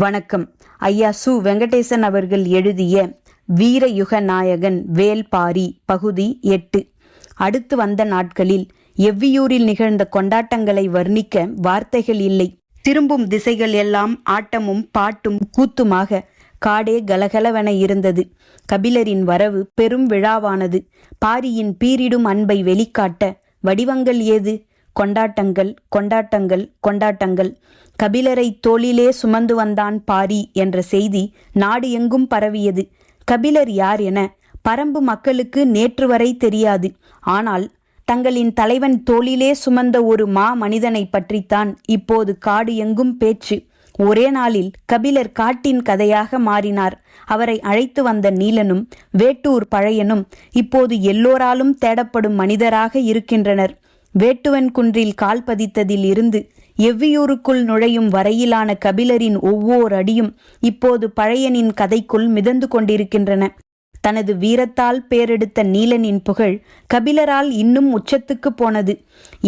வணக்கம். ஐயா சு. வெங்கடேசன் அவர்கள் எழுதிய வீரயுக நாயகன் வேல்பாரி பகுதி 8. அடுத்து வந்த நாட்களில் எவ்வியூரில் நிகழ்ந்த கொண்டாட்டங்களை வர்ணிக்க வார்த்தைகள் இல்லை. திரும்பும் திசைகள் எல்லாம் ஆட்டமும் பாட்டும் கூத்துமாக காடே கலகலவென இருந்தது. கபிலரின் வரவு பெரும் விழாவானது. பாரியின் பீரிடும் அன்பை வெளிக்காட்ட வடிவங்கள் ஏது? கொண்டாட்டங்கள், கொண்டாட்டங்கள், கொண்டாட்டங்கள். கபிலரை தோளிலே சுமந்து வந்தான் பாரி என்ற செய்தி நாடு எங்கும் பரவியது. கபிலர் யார் என பரம்பு மக்களுக்கு நேற்று வரை தெரியாது. ஆனால் தங்களின் தலைவன் தோளிலே சுமந்த ஒரு மனிதனை பற்றித்தான் இப்போது காடு எங்கும் பேச்சு. ஒரே நாளில் கபிலர் காட்டின் கதையாக மாறினார். அவரை அழைத்து வந்த நீலனும் வேட்டூர் பழையனும் இப்போது எல்லோராலும் தேடப்படும் மனிதராக இருக்கின்றனர். வேட்டுவன் குன்றில் கால் பதித்ததில் இருந்து எவ்வியூருக்குள் நுழையும் வரையிலான கபிலரின் ஒவ்வொரு அடியும் இப்போது பழையனின் கதைக்குள் மிதந்து கொண்டிருக்கின்றன. தனது வீரத்தால் பேரெடுத்த நீலனின் புகழ் கபிலரால் இன்னும் உச்சத்துக்கு போனது.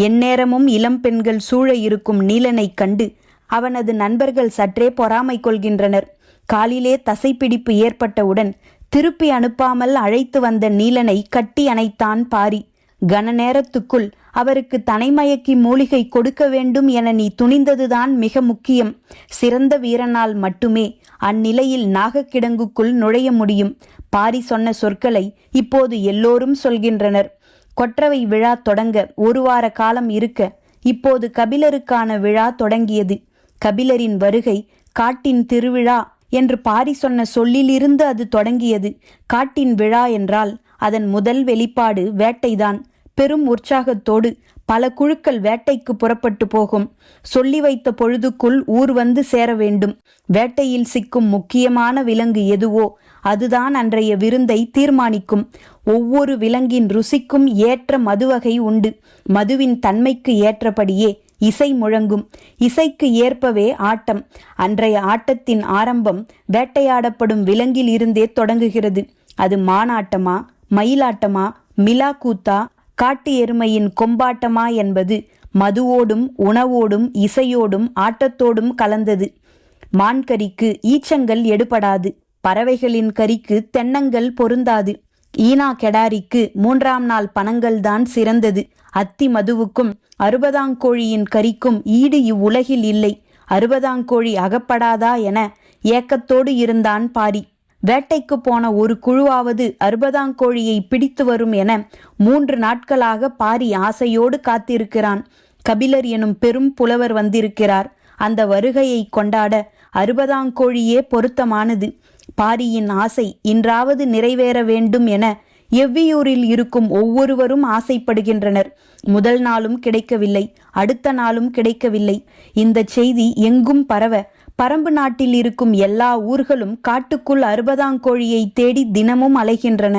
எந்நேரமும் இளம் பெண்கள் சூழ இருக்கும் நீலனைக் கண்டு அவனது நண்பர்கள் சற்றே பொறாமை கொள்கின்றனர். காலிலே தசைப்பிடிப்பு ஏற்பட்டவுடன் திருப்பி அனுப்பாமல் அழைத்து வந்த நீலனை கட்டி அணைத்தான் பாரி. கன நேரத்துக்குள் அவருக்கு தனைமயக்கி மூலிகை கொடுக்க வேண்டும் என நீ துணிந்ததுதான் மிக முக்கியம். சிறந்த வீரனால் மட்டுமே அந்நிலையில் நாகக்கிடங்குக்குள் நுழைய முடியும். பாரி சொன்ன சொற்களை இப்போது எல்லோரும் சொல்கின்றனர். கொற்றவை விழா தொடங்க ஒரு வார காலம் இருக்க இப்போது கபிலருக்கான விழா தொடங்கியது. கபிலரின் வருகை காட்டின் திருவிழா என்று பாரி சொன்ன சொல்லிலிருந்து அது தொடங்கியது. காட்டின் விழா என்றால் அதன் முதல் வெளிப்பாடு வேட்டைதான். பெரும் உற்சாகத்தோடு பல குழுக்கள் வேட்டைக்கு புறப்பட்டு போகும். சொல்லி வைத்த பொழுதுக்குள் ஊர் வந்து சேர வேண்டும். வேட்டையில் சிக்கும் முக்கியமான விலங்கு எதுவோ அதுதான் அன்றைய விருந்தை தீர்மானிக்கும். ஒவ்வொரு விலங்கின் ருசிக்கும் ஏற்ற மதுவகை உண்டு. மதுவின் தன்மைக்கு ஏற்றபடியே இசை முழங்கும். இசைக்கு ஏற்பவே ஆட்டம். அன்றைய ஆட்டத்தின் ஆரம்பம் வேட்டையாடப்படும் விலங்கில் இருந்தே தொடங்குகிறது. அது மானாட்டமா, மயிலாட்டமா, மிலா கூத்தா, காட்டு எருமையின் கொம்பாட்டமா என்பது மதுவோடும் உணவோடும் இசையோடும் ஆட்டத்தோடும் கலந்தது. மான் கறிக்கு ஈச்சங்கள் எடுபடாது. பறவைகளின் கறிக்கு தென்னங்கள் பொருந்தாது. ஈனா கெடாரிக்கு 3ஆம் நாள் பனங்கள்தான் சிறந்தது. அத்தி மதுவுக்கும் அறுபதாங்கோழியின் கறிக்கும் ஈடு இவ்வுலகில் இல்லை. அறுபதாங்கோழி அகப்படாதா என ஏக்கத்தோடு இருந்தான் பாரி. வேட்டைக்கு போன ஒரு குழுவாவது அறுபதாங்கோழியை பிடித்து வரும் என 3 நாட்களாக பாரி ஆசையோடு காத்திருக்கிறான். கபிலர் எனும் பெரும் புலவர் வந்திருக்கிறார். அந்த வருகையை கொண்டாட அறுபதாங்கோழியே பொருத்தமானது. பாரியின் ஆசை இன்றாவது நிறைவேற வேண்டும் என எவ்வியூரில் இருக்கும் ஒவ்வொருவரும் ஆசைப்படுகின்றனர். முதல் நாளும் கிடைக்கவில்லை, அடுத்த நாளும் கிடைக்கவில்லை. இந்த செய்தி எங்கும் பரவ பரம்பு நாட்டில் இருக்கும் எல்லா ஊர்களும் காட்டுக்குள் அறுபதாங்கோழியை தேடி தினமும் அலைகின்றன.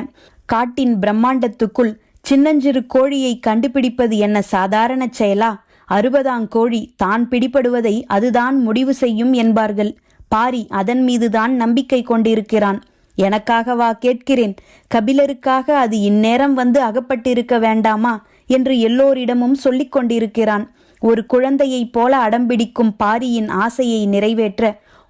காட்டின் பிரம்மாண்டத்துக்குள் சின்னஞ்சிறு கோழியை கண்டுபிடிப்பது என்ன சாதாரண செயலா? அறுபதாங்கோழி தான் பிடிபடுவதை அதுதான் முடிவு செய்யும் என்பார்கள். பாரி அதன் மீதுதான் நம்பிக்கை கொண்டிருக்கிறான். எனக்காகவா கேட்கிறேன்? கபிலருக்காக அது இந்நேரம் வந்து அகப்பட்டிருக்க வேண்டாமா என்று எல்லோரிடமும் சொல்லிக் கொண்டிருக்கிறான். ஒரு குழந்தையைப் போல அடம்பிடிக்கும் பாரியின் ஆசையை நிறைவேற்ற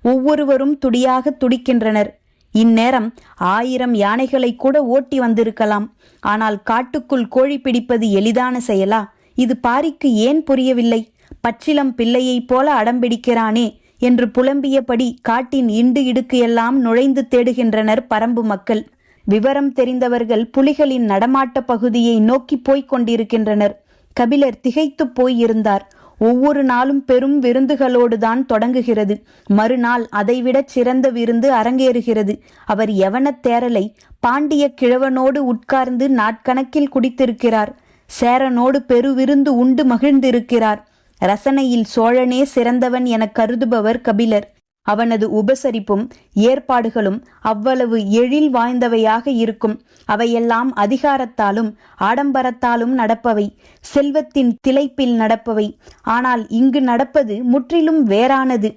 ஒவ்வொருவரும் துடியாக துடிக்கின்றனர். இந்நேரம் 1000 யானைகளை கூட ஓட்டி வந்திருக்கலாம். ஆனால் காட்டுக்குள் கோழி பிடிப்பது எளிதான செயலா? இது பாரிக்கு ஏன் புரியவில்லை? பச்சிலம் பிள்ளையைப் போல அடம்பிடிக்கிறானே என்று புலம்பியபடி காட்டின் இண்டு இடுக்கு எல்லாம் நுழைந்து தேடுகின்றனர் பரம்பு மக்கள். விவரம் தெரிந்தவர்கள் புலிகளின் நடமாட்ட பகுதியை நோக்கி போய்க் கொண்டிருக்கின்றனர். கபிலர் திகைத்து போயிருந்தார். ஒவ்வொரு நாளும் பெரும் விருந்துகளோடுதான் தொடங்குகிறது. மறுநாள் அதைவிட சிறந்த விருந்து அரங்கேறுகிறது. அவர் யவன தேரலை பாண்டிய கிழவனோடு உட்கார்ந்து நாட்கணக்கில் குடித்திருக்கிறார். சேரனோடு பெருவிருந்து உண்டு மகிழ்ந்திருக்கிறார். ரசனையில் சோழனே சிறந்தவன் என கருதுபவர் கபிலர். அவனது உபசரிப்பும் ஏற்பாடுகளும் அவ்வளவு எழில் வாய்ந்தவையாக இருக்கும். அவையெல்லாம் அதிகாரத்தாலும் ஆடம்பரத்தாலும் நடப்பவை, செல்வத்தின் திளைப்பில் நடப்பவை. ஆனால் இங்கு நடப்பது முற்றிலும் வேறானது.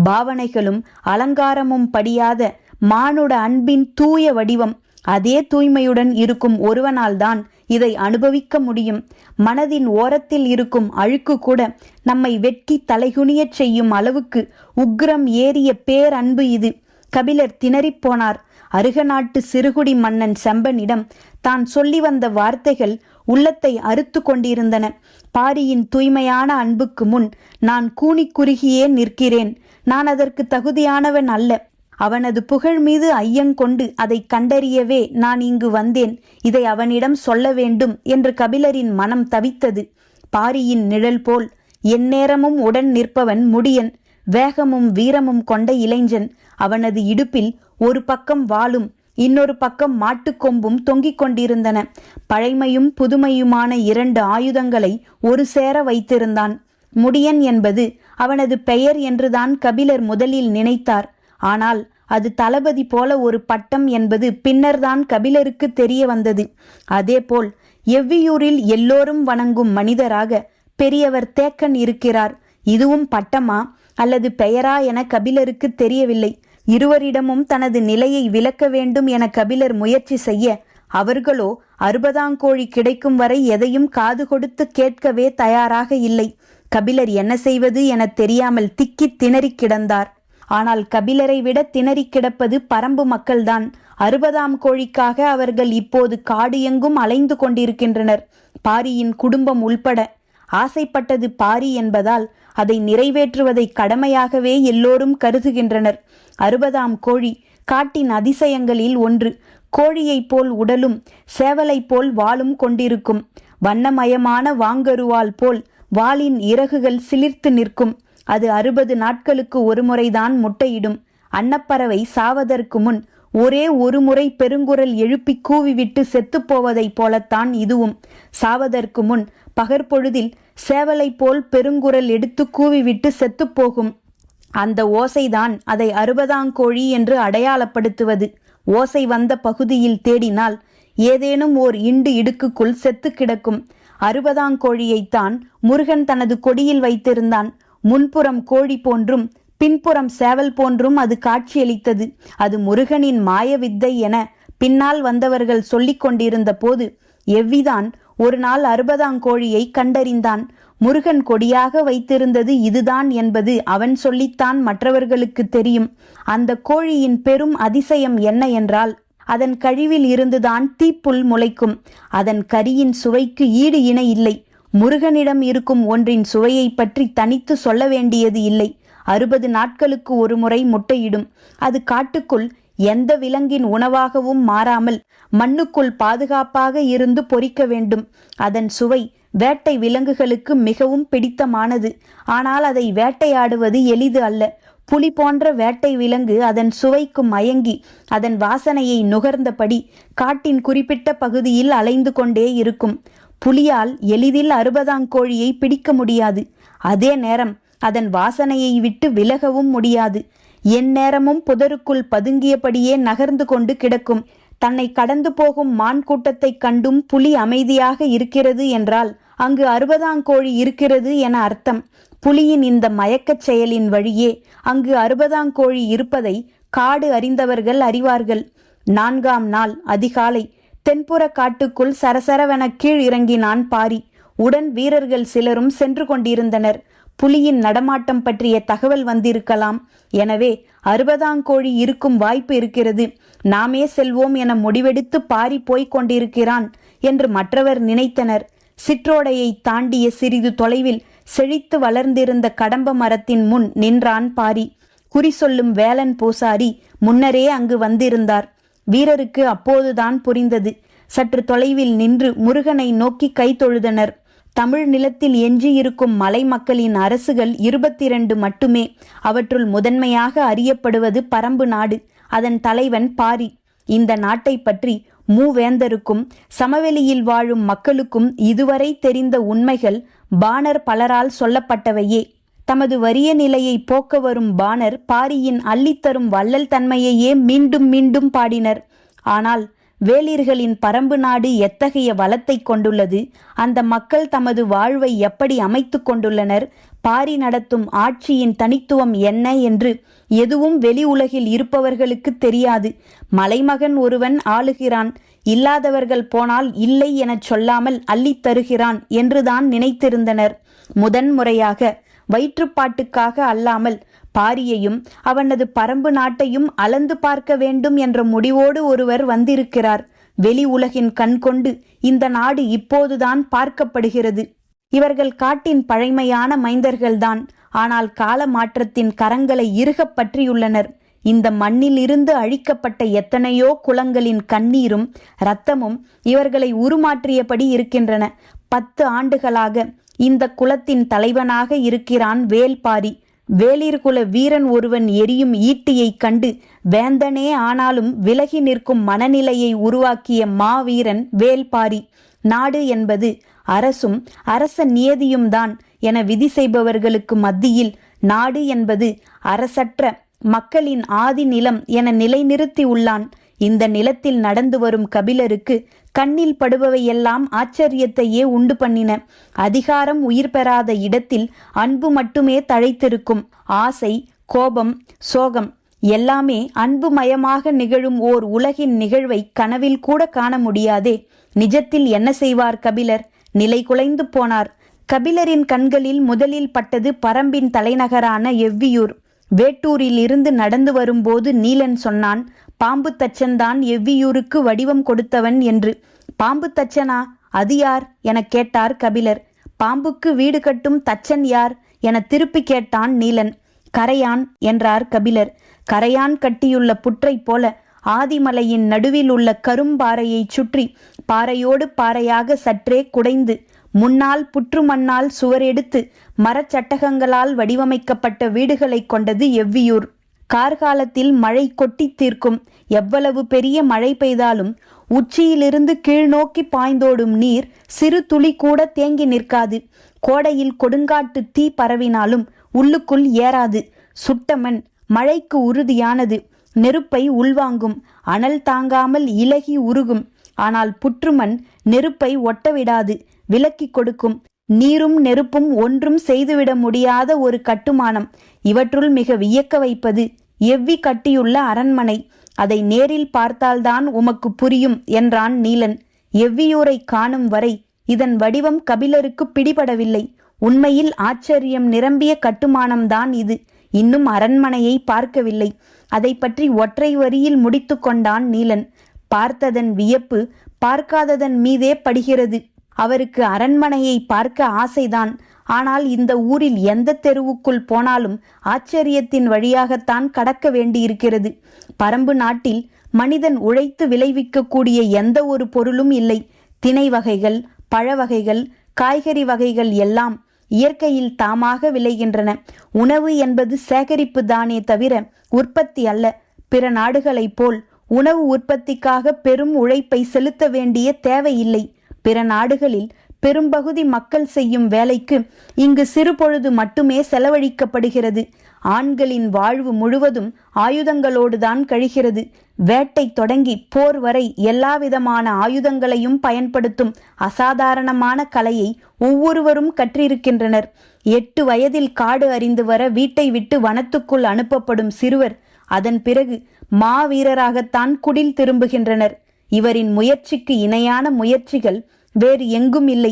பாவனைகளும் அலங்காரமும் படியாத மானுட அன்பின் தூய வடிவம். அதே தூய்மையுடன் இருக்கும் ஒருவனால்தான் இதை அனுபவிக்க முடியும். மனதின் ஓரத்தில் இருக்கும் அழுக்கு கூட நம்மை வெட்கி தலைகுனியச் செய்யும் அளவுக்கு உக்ரம் ஏறிய பேரன்பு இது. கபிலர் திணறிப்போனார். அருக நாட்டு சிறுகுடி மன்னன் செம்பனிடம் தான் சொல்லி வந்த வார்த்தைகள் உள்ளத்தை அறுத்து கொண்டிருந்தன. பாரியின் தூய்மையான அன்புக்கு முன் நான் கூனி குறுகியே நிற்கிறேன். நான் அதற்கு தகுதியானவன் அல்ல. அவனது புகழ் மீது ஐயங்கொண்டு அதை கண்டறியவே நான் இங்கு வந்தேன். இதை அவனிடம் சொல்ல வேண்டும் என்று கபிலரின் மனம் தவித்தது. பாரியின் நிழல் போல் எந்நேரமும் உடன் நிற்பவன் முடியன். வேகமும் வீரமும் கொண்ட இளைஞன். அவனது இடுப்பில் ஒரு பக்கம் வாளும் இன்னொரு பக்கம் மாட்டுக்கொம்பும் தொங்கிக் கொண்டிருந்தன. பழைமையும் புதுமையுமான 2 ஆயுதங்களை ஒரு சேர வைத்திருந்தான். முடியன் என்பது அவனது பெயர் என்றுதான் கபிலர் முதலில் நினைத்தார். ஆனால் அது தளபதி போல ஒரு பட்டம் என்பது பின்னர்தான் கபிலருக்கு தெரிய வந்தது. அதேபோல் எவ்வியூரில் எல்லோரும் வணங்கும் மனிதராக பெரியவர் தேக்கன் இருக்கிறார். இதுவும் பட்டமா அல்லது பெயரா என கபிலருக்கு தெரியவில்லை. இருவரிடமும் தனது நிலையை விளக்க வேண்டும் என கபிலர் முயற்சி செய்ய, அவர்களோ அறுபதாங்கோழி கிடைக்கும் வரை எதையும் காது கொடுத்து கேட்கவே தயாராக இல்லை. கபிலர் என்ன செய்வது என தெரியாமல் திக்கி திணறி கிடந்தார். ஆனால் கபிலரை விட திணறி கிடப்பது பரம்பு மக்கள்தான். 60ஆம் கோழிக்காக அவர்கள் இப்போது காடு எங்கும் அலைந்து கொண்டிருக்கின்றனர். பாரியின் குடும்பம் உள்பட. ஆசைப்பட்டது பாரி என்பதால் அதை நிறைவேற்றுவதை கடமையாகவே எல்லோரும் கருதுகின்றனர். 60ஆம் கோழி காட்டின் அதிசயங்களில் ஒன்று. கோழியைப் போல் உடலும் சேவலைப் போல் வாலும் கொண்டிருக்கும். வண்ணமயமான வாங்கருவால் போல் வாளின் இறகுகள் சிலிர்த்து நிற்கும். அது 60 நாட்களுக்கு ஒரு முறைதான் முட்டையிடும். அன்னப்பறவை சாவதற்கு முன் ஒரே ஒரு முறை பெருங்குரல் எழுப்பி கூவிவிட்டு செத்துப்போவதைப் போலத்தான் இதுவும். சாவதற்கு முன் பகற்பொழுதில் சேவலை போல் பெருங்குரல் எடுத்து கூவிவிட்டு செத்துப்போகும். அந்த ஓசைதான் அதை 60ஆங்கோழி என்று அடையாளப்படுத்துவது. ஓசை வந்த பகுதியில் தேடினால் ஏதேனும் ஓர் இண்டு இடுக்குக்குள் செத்து கிடக்கும். 60ஆங்கோழியைத்தான் முருகன் தனது கொடியில் வைத்திருந்தான். முன்புறம் கோழி போன்றும் பின்புறம் சேவல் போன்றும் அது காட்சியளித்தது. அது முருகனின் மாயவித்தை என பின்னால் வந்தவர்கள் சொல்லிக் கொண்டிருந்த போது எவ்விதான் ஒரு நாள் 60ஆங்கோழியை கண்டறிந்தான். முருகன் கொடியாக வைத்திருந்தது இதுதான் என்பது அவன் சொல்லித்தான் மற்றவர்களுக்கு தெரியும். அந்த கோழியின் பெரும் அதிசயம் என்ன என்றால், அதன் கழிவில் இருந்துதான் தீப்புல் முளைக்கும். அதன் கரியின் சுவைக்கு ஈடு இணை இல்லை. முருகனிடம் இருக்கும் ஒன்றின் சுவையை பற்றி தனித்து சொல்ல வேண்டியது இல்லை. 60 நாட்களுக்கு ஒரு முறை முட்டையிடும். அது காட்டுக்குள் எந்த விலங்கின் உணவாகவும் மாறாமல் மண்ணுக்குள் பாதுகாப்பாக இருந்து பொரிக்க வேண்டும். அதன் சுவை வேட்டை விலங்குகளுக்கு மிகவும் பிடித்தமானது. ஆனால் அதை வேட்டையாடுவது எளிது அல்ல. புலி போன்ற வேட்டை விலங்கு அதன் சுவைக்கு மயங்கி அதன் வாசனையை நுகர்ந்தபடி காட்டின் குறிப்பிட்ட பகுதியில் அலைந்து கொண்டே இருக்கும். புலியால் எளிதில் 60ஆங்கோழியை பிடிக்க முடியாது. அதே நேரம் அதன் வாசனையை விட்டு விலகவும் முடியாது. எந்நேரமும் புதருக்குள் பதுங்கியபடியே நகர்ந்து கொண்டு கிடக்கும். தன்னை கடந்து போகும் மான் கூட்டத்தை கண்டும் புலி அமைதியாக இருக்கிறது என்றால் அங்கு 60ஆங்கோழி இருக்கிறது என அர்த்தம். புலியின் இந்த மயக்கச் செயலின் வழியே அங்கு 60ஆங்கோழி இருப்பதை காடு அறிந்தவர்கள் அறிவார்கள். 4ஆம் நாள் அதிகாலை தென்புற காட்டுக்குள் சரசரவென கீழ் இறங்கினான் பாரி. உடன் வீரர்கள் சிலரும் சென்று கொண்டிருந்தனர். புலியின் நடமாட்டம் பற்றிய தகவல் வந்திருக்கலாம். எனவே 60ஆங்கோழி இருக்கும் வாய்ப்பு இருக்கிறது. நாமே செல்வோம் என முடிவெடுத்து பாரி போய்க் கொண்டிருக்கிறான் என்று மற்றவர் நினைத்தனர். சிற்றோடையை தாண்டிய சிறிது தொலைவில் செழித்து வளர்ந்திருந்த கடம்ப மரத்தின் முன் நின்றான் பாரி. குறி சொல்லும் வேலன் பூசாரி முன்னரே அங்கு வந்திருந்தார். வீரருக்கு அப்போதுதான் புரிந்தது. சற்று தொலைவில் நின்று முருகனை நோக்கி கை தொழுதனர். தமிழ் நிலத்தில் எஞ்சியிருக்கும் மலை மக்களின் அரசுகள் 22 மட்டுமே. அவற்றுள் முதன்மையாக அறியப்படுவது பரம்பு நாடு. அதன் தலைவன் பாரி. இந்த நாட்டை பற்றி மூவேந்தருக்கும் சமவெளியில் வாழும் மக்களுக்கும் இதுவரை தெரிந்த உண்மைகள் பாணர் பலரால் சொல்லப்பட்டவையே. தமது வறிய நிலையை போக்க வரும் பாணர் பாரியின் அள்ளித்தரும் வள்ளல் தன்மையையே மீண்டும் மீண்டும் பாடினர். ஆனால் வேளிர்களின் பரம்பு நாடு எத்தகைய வளத்தை கொண்டுள்ளது, அந்த மக்கள் தமது வாழ்வை எப்படி அமைத்து கொண்டுள்ளனர், பாரி நடத்தும் ஆட்சியின் தனித்துவம் என்ன என்று எதுவும் வெளி உலகில் இருப்பவர்களுக்கு தெரியாது. மலைமகன் ஒருவன் ஆளுகிறான், இல்லாதவர்கள் போனால் இல்லை எனச் சொல்லாமல் அள்ளித் தருகிறான் என்றுதான் நினைத்திருந்தனர். முதன்முறையாக வயிற்றுப்பாட்டுக்காக அல்லாமல் பாரியையும் அவனது பரம்பு நாட்டையும் அளந்து பார்க்க வேண்டும் என்ற முடிவோடு ஒருவர் வந்திருக்கிறார். வெளி உலகின் கண் கொண்டு இந்த நாடு இப்போதுதான் பார்க்கப்படுகிறது. இவர்கள் காட்டின் பழைமையான மைந்தர்கள்தான். ஆனால் கால மாற்றத்தின் கரங்களை இறுகப் பற்றியுள்ளனர். இந்த மண்ணில் இருந்து அழிக்கப்பட்ட எத்தனையோ குலங்களின் கண்ணீரும் இரத்தமும் இவர்களை உருமாற்றியபடி இருக்கின்றன. 10 ஆண்டுகளாக இந்த குலத்தின் தலைவனாக இருக்கிறான் வேல்பாரி. வேளிர்குல வீரன் ஒருவன் எரியும் ஈட்டியை கண்டு வேந்தனே ஆனாலும் விலகி நிற்கும் மனநிலையை உருவாக்கிய மாவீரன் வேல்பாரி. நாடு என்பது அரசும் அரச நியதியும் தான் என விதி செய்பவர்களுக்கு மத்தியில் நாடு என்பது அரசற்ற மக்களின் ஆதி நிலம் என நிலைநிறுத்தி உள்ளான். இந்த நிலத்தில் நடந்து வரும் கபிலருக்கு கண்ணில் படுபவையெல்லாம் ஆச்சரியத்தையே உண்டு பண்ணின. அதிகாரம் உயிர் பெறாத இடத்தில் அன்பு மட்டுமே தழைத்திருக்கும். ஆசை, கோபம், சோகம் எல்லாமே அன்பு மயமாக நிகழும் ஓர் உலகின் நிகழ்வை கனவில் கூட காண முடியாதே. நிஜத்தில் என்ன செய்வார் கபிலர்? நிலை குலைந்து போனார். கபிலரின் கண்களில் முதலில் பட்டது பரம்பின் தலைநகரான எவ்வியூர். வேட்டூரில் இருந்து நடந்து வரும்போது நீலன் சொன்னான், பாம்பு தச்சன்தான் எவ்வியூருக்கு வடிவம் கொடுத்தவன் என்று. பாம்பு தச்சனா? அது யார் என கேட்டார் கபிலர். பாம்புக்கு வீடு கட்டும் தச்சன் யார் என திருப்பி கேட்டான் நீலன். கரையான் என்றார் கபிலர். கரையான் கட்டியுள்ள புற்றை போல ஆதிமலையின் நடுவில் உள்ள கரும்பாறையை சுற்றி பாறையோடு பாறையாக சற்றே குடைந்து முன்னால் புற்று மண்ணால் சுவரெடுத்து மரச்சட்டகங்களால் வடிவமைக்கப்பட்ட வீடுகளை கொண்டது எவ்வியூர். கார்காலத்தில் மழை கொட்டி தீர்க்கும். எவ்வளவு பெரிய மழை பெய்தாலும் உச்சியிலிருந்து கீழ்நோக்கி பாய்ந்தோடும் நீர் சிறு துளி கூட தேங்கி நிற்காது. கோடையில் கொடுங்காட்டு தீ பரவினாலும் உள்ளுக்குள் ஏறாது. சுட்டமண் மழைக்கு உறுதியானது. நெருப்பை உள்வாங்கும். அனல் தாங்காமல் இலகி உருகும். ஆனால் புற்றுமண் நெருப்பை ஒட்டவிடாது, விலக்கி கொடுக்கும். நீரும் நெருப்பும் ஒன்றும் செய்துவிட முடியாத ஒரு கட்டுமானம். இவற்றுள் மிக வியக்க வைப்பது எவ்வி கட்டியுள்ள அரண்மனை. அதை நேரில் பார்த்தால்தான் உமக்கு புரியும் என்றான் நீலன். எவ்வியூரை காணும் வரை இதன் வடிவம் கபிலருக்கு பிடிபடவில்லை. உண்மையில் ஆச்சரியம் நிரம்பிய கட்டுமானம்தான் இது. இன்னும் அரண்மனையை பார்க்கவில்லை. அதை பற்றி ஒற்றை வரியில் முடித்து கொண்டான் நீலன். பார்த்ததன் வியப்பு பார்க்காததன் மீதே படுகிறது. அவருக்கு அரண்மனையை பார்க்க ஆசைதான். ஆனால் இந்த ஊரில் எந்த தெருவுக்குள் போனாலும் ஆச்சரியத்தின் வழியாகத்தான் கடக்க வேண்டியிருக்கிறது. பரம்பு நாட்டில் மனிதன் உழைத்து விளைவிக்கக்கூடிய எந்த ஒரு பொருளும் இல்லை. திணை வகைகள், பழ வகைகள், காய்கறி வகைகள் எல்லாம் இயற்கையில் தாமாக விளைகின்றன. உணவு என்பது சேகரிப்பு தானே தவிர உற்பத்தி அல்ல. பிற நாடுகளைப் போல் உணவு உற்பத்திக்காக பெரும் உழைப்பை செலுத்த வேண்டிய தேவையில்லை. பிற நாடுகளில் பெரும்பகுதி மக்கள் செய்யும் வேலைக்கு இங்கு சிறு பொழுது மட்டுமே செலவழிக்கப்படுகிறது. ஆண்களின் வாழ்வு முழுவதும் ஆயுதங்களோடுதான் கழிகிறது. வேட்டை தொடங்கி போர் வரை எல்லாவிதமான ஆயுதங்களையும் பயன்படுத்தும் அசாதாரணமான கலையை ஒவ்வொருவரும் கற்றிருக்கின்றனர். 8 வயதில் காடு அறிந்து வர வீட்டை விட்டு வனத்துக்குள் அனுப்பப்படும் சிறுவர் அதன் பிறகு மாவீரராகத்தான் குடில் திரும்புகின்றனர். இவரின் முயற்சிக்கு இணையான முயற்சிகள் வேறு எங்கும் இல்லை.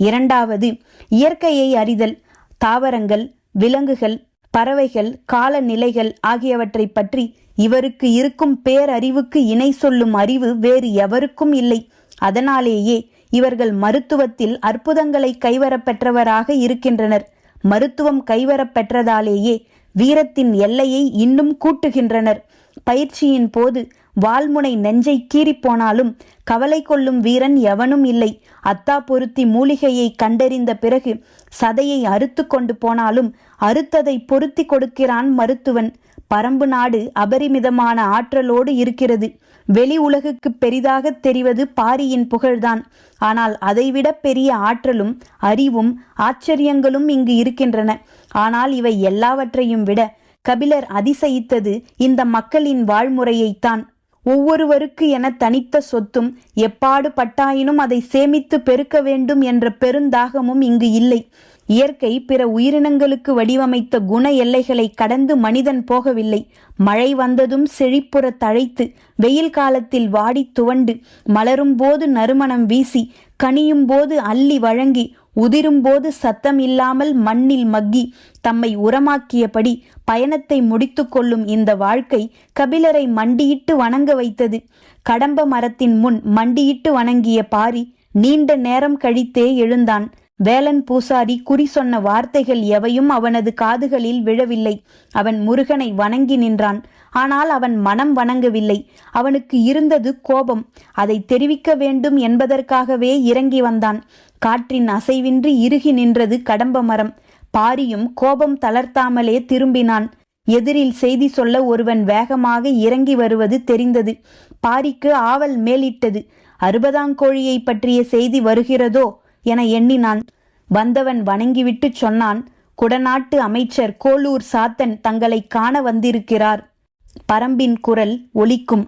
2வது, இயற்கையை அறிதல். தாவரங்கள், விலங்குகள், பறவைகள், காலநிலைகள் ஆகியவற்றை பற்றி இவருக்கு இருக்கும் பேரறிவுக்கு இணை சொல்லும் அறிவு வேறு எவருக்கும் இல்லை. அதனாலேயே இவர்கள் மருத்துவத்தில் அற்புதங்களை கைவரப்பெற்றவராக இருக்கின்றனர். மருத்துவம் கைவரப்பெற்றதாலேயே வீரத்தின் எல்லையை இன்னும் கூட்டுகின்றனர். பயிற்சியின் போது வாள்முனை நெஞ்சை கீறிப்போனாலும் கவலை கொள்ளும் வீரன் எவனும் இல்லை. அத்தா பொருத்தி மூலிகையை கண்டறிந்த பிறகு சதையை அறுத்து கொண்டு போனாலும் அறுத்ததை பொருத்தி கொடுக்கிறான் மருத்துவன். பரம்பு நாடு அபரிமிதமான ஆற்றலோடு இருக்கிறது. வெளி உலகுக்கு பெரிதாக தெரிவது பாரியின் புகழ்தான். ஆனால் அதைவிட பெரிய ஆற்றலும் அறிவும் ஆச்சரியங்களும் இங்கு இருக்கின்றன. ஆனால் இவை எல்லாவற்றையும் விட கபிலர் அதிசயித்தது இந்த மக்களின் வாழ்முறையைத்தான். ஒவ்வொருவருக்கு என தனித்த சொத்தும் எப்பாடு பட்டாயினும் அதை சேமித்து பெருக்க வேண்டும் என்ற பெருந்தாகமும் இங்கு இல்லை. இயற்கை பிற உயிரினங்களுக்கு வடிவமைத்த குண எல்லைகளை கடந்து மனிதன் போகவில்லை. மழை வந்ததும் செழிப்புற தழைத்து, வெயில் காலத்தில் வாடி துவண்டு, மலரும் போது நறுமணம் வீசி, கனியும் போது அள்ளி வழங்கி, உதிரும் போது சத்தம் இல்லாமல் மண்ணில் மக்கி தம்மை உரமாக்கியபடி பயணத்தை முடித்து கொள்ளும் இந்த வாழ்க்கை கபிலரை மண்டியிட்டு வணங்க வைத்தது. கடம்ப மரத்தின் முன் மண்டியிட்டு வணங்கிய பாரி நீண்ட நேரம் கழித்தே எழுந்தான். வேலன் பூசாரி குறி சொன்ன வார்த்தைகள் எவையும் அவனது காதுகளில் விழவில்லை. அவன் முருகனை வணங்கி நின்றான். ஆனால் அவன் மனம் வணங்கவில்லை. அவனுக்கு இருந்தது கோபம். அதை தெரிவிக்க வேண்டும் என்பதற்காகவே இறங்கி வந்தான். காற்றின் அசைவின்றி இறுகி நின்றது கடம்ப மரம். பாரியும் கோபம் தளர்த்தாமலே திரும்பினான். எதிரில் செய்தி சொல்ல ஒருவன் வேகமாக இறங்கி வருவது தெரிந்தது. பாரிக்கு ஆவல் மேலிட்டது. அறுபதாங்கோழியை பற்றிய செய்தி வருகிறதோ என எண்ணினான். வந்தவன் வணங்கிவிட்டு சொன்னான், குடநாட்டு அமைச்சர் கோளூர் சாத்தன் தங்களை காண வந்திருக்கிறார். பரம்பின் குரல் ஒலிக்கும்.